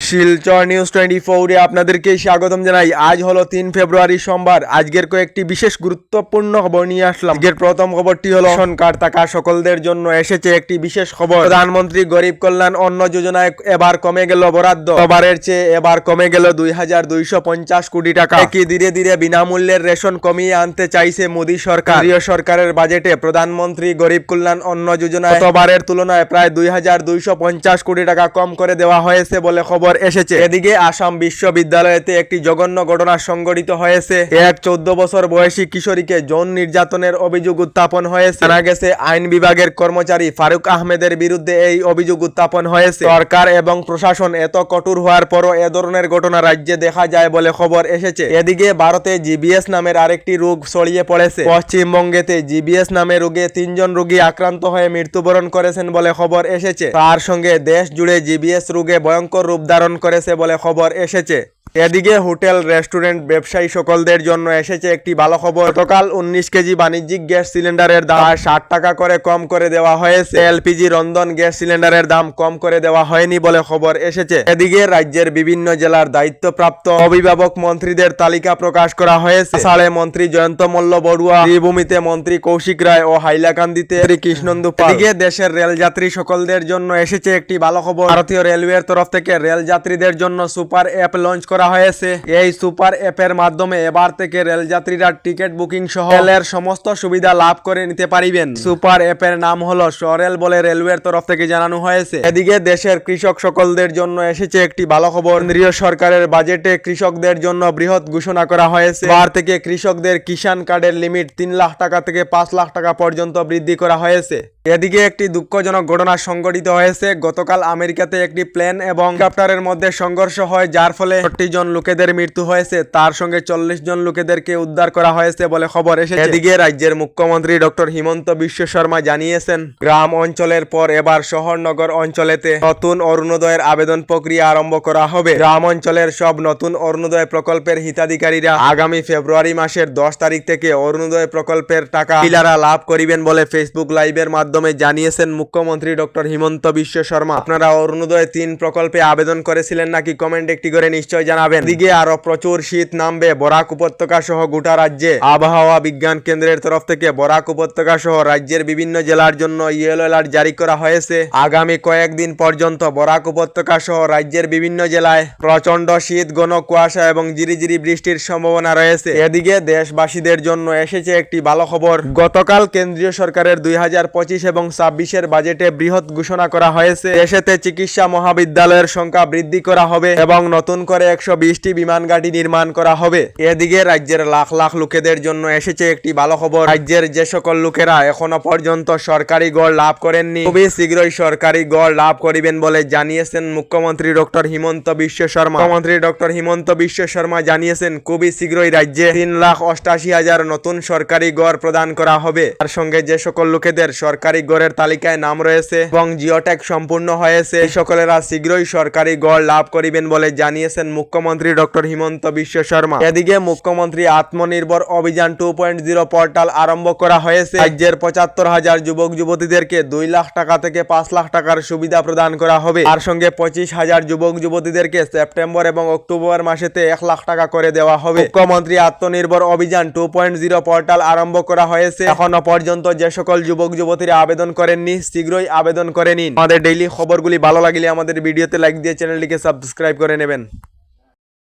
Silchar news 24 এ আপনাদেরকে স্বাগতম জানাই। আজ হলো 3 ফেব্রুয়ারি সোমবার। আজকের কয়েকটি বিশেষ গুরুত্বপূর্ণ খবর নিয়ে আসলাম। আজকের প্রথম খবরটি হলো রেশন কার্ড থাকা সকলদের জন্য এসেছে একটি বিশেষ খবর। প্রধানমন্ত্রী গরিব কল্যাণ অন্ন যোজনায় এবার কমে গেল বরাদ্দ। গতবারের চেয়ে এবার কমে গেল 2250 কোটি টাকা। কি ধীরে ধীরে বিনামূল্যের রেশন কমিয়ে আনতে চাইছে মোদী সরকার। কেন্দ্রীয় সরকারের বাজেটে প্রধানমন্ত্রী গরিব কল্যাণ অন্ন যোজনায় গতবারের তুলনায় প্রায় 2250 কোটি টাকা কম করে দেওয়া হয়েছে বলে খবর এসেছে। এদিকে আসাম বিশ্ববিদ্যালয়তে একটি জঘন্য ঘটনা সংঘটিত হয়েছে। এক 14 বছর বয়সী কিশোরীকে যৌন নির্যাতনের অভিযোগ উত্থাপন হয়েছে। জানা গেছে আইন বিভাগের কর্মচারী ফারুক আহমেদের বিরুদ্ধে এই অভিযোগ উত্থাপন হয়েছে। সরকার এবং প্রশাসন এত কঠোর হওয়ার পরও এ ধরনের ঘটনা রাজ্যে দেখা যায় বলে খবর এসেছে। এদিকে ভারতে জিবিএস নামের আরেকটি রোগ ছড়িয়ে পড়েছে। পশ্চিমবঙ্গেতে জিবিএস নামে রোগে 3 জন রোগী আক্রান্ত হয়ে মৃত্যুবরণ করেছেন বলে খবর এসেছে। তার সঙ্গে দেশ জুড়ে জিবিএস রোগে ভয়ঙ্কর রূপ ধারণ করেছে বলে খবর এসেছে। এদিকে হোটেল রেস্টুরেন্ট ব্যবসায়ী সকলদের জন্য এসেছে একটি ভালো খবর। গতকাল 19 কেজি বাণিজ্যিক গ্যাস সিলিন্ডারের দাম 60 টাকা করে কম করে দেওয়া হয়েছে। এলপিজি রন্ধন গ্যাস সিলিন্ডারের দাম কম করে দেওয়া হয়নি বলে খবর এসেছে। এদিকে রাজ্যের বিভিন্ন জেলার দায়িত্বপ্রাপ্ত অভিভাবক মন্ত্রীদের তালিকা প্রকাশ করা হয়েছে। সালে মন্ত্রী জয়ন্ত মল্ল বড়ুয়া, শ্রীভূমিতে মন্ত্রী কৌশিক রায় ও হাইলাকান্দিতে কৃষ্ণেন্দু পাল। এদিকে দেশের রেলযাত্রী সকলদের জন্য এসেছে একটি ভালো খবর। ভারতীয় রেলওয়ের তরফ থেকে রেলযাত্রীদের জন্য সুপার অ্যাপ লঞ্চ করা হয়েছে। এই সুপার অ্যাপের মাধ্যমে এবার থেকে রেলযাত্রীরা টিকিট বুকিং সহ রেলের সমস্ত সুবিধা লাভ করে নিতে পারিবেন। সুপার অ্যাপের নাম হলো সরেল বলে রেলওয়ের তরফ থেকে জানানো হয়েছে। এদিকে দেশের কৃষক সকলদের জন্য এসেছে একটি ভালো খবর। কেন্দ্রীয় সরকারের বাজেটে কৃষকদের জন্য বৃহৎ ঘোষণা করা হয়েছে। এবার থেকে কৃষকদের কিষাণ কার্ডের লিমিট 3 লাখ টাকা থেকে 5 লাখ টাকা পর্যন্ত বৃদ্ধি করা হয়েছে। এদিকে একটি দুঃখজনক ঘটনা সংঘটিত হয়েছে। গতকাল আমেরিকাতে একটি প্লেন এবং হেলিকপ্টারের মধ্যে সংঘর্ষ হয়, যার ফলে 40 জন লোকেদের মৃত্যু হয়েছে। তার সঙ্গে 40 জন লোকেদেরকে উদ্ধার করা হয়েছে বলে খবর এসেছে। এদিকে রাজ্যের মুখ্যমন্ত্রী ডক্টর হিমন্ত বিশ্ব শর্মা জানিয়েছেন, গ্রাম অঞ্চলের পর এবার শহর নগর অঞ্চলেতে নতুন অরুণোদয়ের আবেদন প্রক্রিয়া আরম্ভ করা হবে। গ্রাম অঞ্চলের সব নতুন অরুণোদয় প্রকল্পের হিতাধিকারীরা আগামী ফেব্রুয়ারি মাসের 10 তারিখ থেকে অরুণোদয় প্রকল্পের টাকা মহিলারা লাভ করিবেন বলে ফেসবুক লাইভের মাধ্যমে জানিয়েছেন মুখ্যমন্ত্রী ডক্টর হিমন্ত বিশ্ব শর্মা। আপনারা অরুণোদয় 3 প্রকল্পে আবেদন করেছিলেন নাকি? কমেন্ট একটি করে নিশ্চয় জানাবেন। এদিকে আরো প্রচুর শীত নামবে বরাক উপত্যকা সহ গোটা রাজ্যে। আবহাওয়া বিজ্ঞান কেন্দ্রের তরফ থেকে বরাক উপত্যকা সহ রাজ্যের বিভিন্ন জেলার জন্য ইয়েলো অ্যালার্ট জারি করা হয়েছে। আগামী কয়েকদিন পর্যন্ত বরাক উপত্যকা সহ রাজ্যের বিভিন্ন জেলায় প্রচন্ড শীত, ঘন কুয়াশা এবং ঝিরিঝিরি বৃষ্টির সম্ভাবনা রয়েছে। এদিকে দেশবাসীদের জন্য এসেছে একটি ভালো খবর। গতকাল কেন্দ্রীয় সরকারের 2025 এবং 26-এর বাজেটে বৃহৎ ঘোষণা করা হয়েছে। দেশেতে চিকিৎসা মহাবিদ্যালয়ের সংখ্যা বৃদ্ধি করা হবে এবং নতুন করে 120টি বিমান ঘাঁটি নির্মাণ করা হবে। এদিকে রাজ্যের লাখ লাখ লোকেদের জন্য এসেছে একটি ভালো খবর। রাজ্যের যে সকল লোকেরা এখনো পর্যন্ত সরকারি গড় লাভ করেননি, খুবই শীঘ্রই সরকারি গড় লাভ করিবেন বলে জানিয়েছেন মুখ্যমন্ত্রী ডক্টর হিমন্ত বিশ্ব শর্মা। মুখ্যমন্ত্রী ডক্টর হিমন্ত বিশ্ব শর্মা জানিয়েছেন, খুবই শীঘ্রই রাজ্যে 3,88,000 নতুন সরকারি গড় প্রদান করা হবে। তার সঙ্গে যে সকল লোকেদের সরকারি গড়ের তালিকায় নাম রয়েছে এবং জিওট্যাগ সম্পূর্ণ হয়েছে, এই সকলেরা শীঘ্রই সরকারি গড় লাভ করিবেন বলে জানিয়েছেন মুখ্যমন্ত্রী ডক্টর হিমন্ত বিশ্ব শর্মা। এদিকে মুখ্যমন্ত্রী আত্মনির্ভর অভিযান 2.0 পোর্টাল আরম্ভ করা হয়েছে। রাজ্যের 75,000 যুবক যুবতীদেরকে 2 লাখ টাকা থেকে 5 লাখ টাকার সুবিধা প্রদান করা হবে। তার সঙ্গে 25,000 যুবক যুবতীদেরকে সেপ্টেম্বর এবং অক্টোবর মাসেতে 1 লাখ টাকা করে দেওয়া হবে। মুখ্যমন্ত্রী আত্মনির্ভর অভিযান 2.0 পোর্টাল আরম্ভ করা হয়েছে। এখনো পর্যন্ত যে সকল যুবক যুবতীরা আবেদন করেননি, শীঘ্রই আবেদন করে নিন। আমাদের ডেইলি খবরগুলি ভালো লাগলে আমাদের ভিডিওতে লাইক দিয়ে চ্যানেলটিকে সাবস্ক্রাইব করে নেবেন।